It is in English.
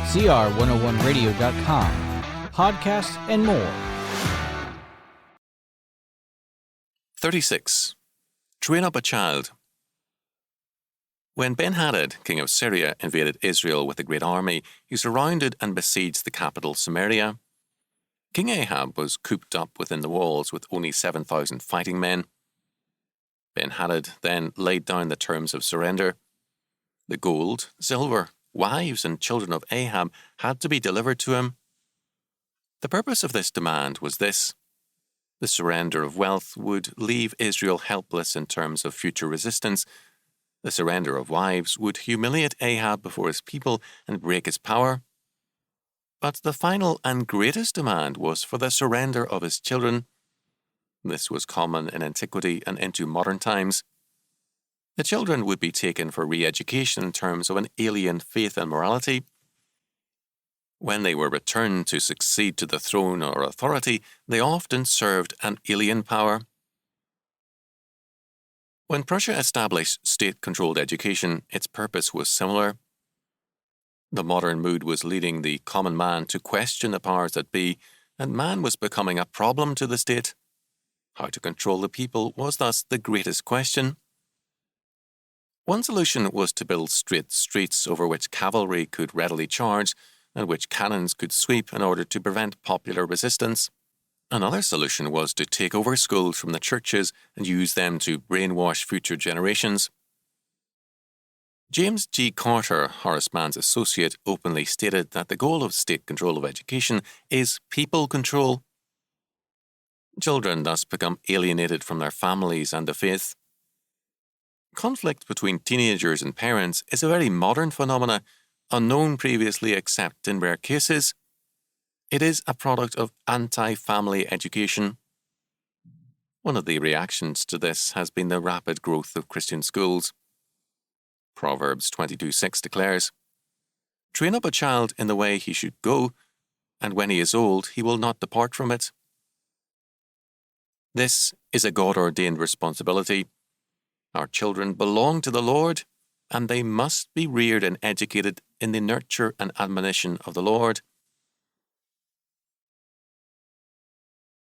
CR101radio.com, podcasts, and more. 36. Train up a child. When Ben-hadad, king of Syria, invaded Israel with a great army, he surrounded and besieged the capital Samaria. King Ahab was cooped up within the walls with only 7,000 fighting men. Ben-hadad then laid down the terms of surrender. The gold, silver, wives, and children of Ahab had to be delivered to him. The purpose of this demand was this: the surrender of wealth would leave Israel helpless in terms of future resistance. The surrender of wives would humiliate Ahab before his people and break his power. But the final and greatest demand was for the surrender of his children. This was common in antiquity and into modern times. The children would be taken for re-education in terms of an alien faith and morality. When they were returned to succeed to the throne or authority, they often served an alien power. When Prussia established state-controlled education, its purpose was similar. The modern mood was leading the common man to question the powers that be, and man was becoming a problem to the state. How to control the people was thus the greatest question. One solution was to build straight streets over which cavalry could readily charge and which cannons could sweep in order to prevent popular resistance. Another solution was to take over schools from the churches and use them to brainwash future generations. James G. Carter, Horace Mann's associate, openly stated that the goal of state control of education is people control. Children thus become alienated from their families and the faith. Conflict between teenagers and parents is a very modern phenomenon, unknown previously except in rare cases. It is a product of anti-family education. One of the reactions to this has been the rapid growth of Christian schools. Proverbs 22:6 declares, "Train up a child in the way he should go, and when he is old, he will not depart from it." This is a God-ordained responsibility. Our children belong to the Lord, and they must be reared and educated in the nurture and admonition of the Lord.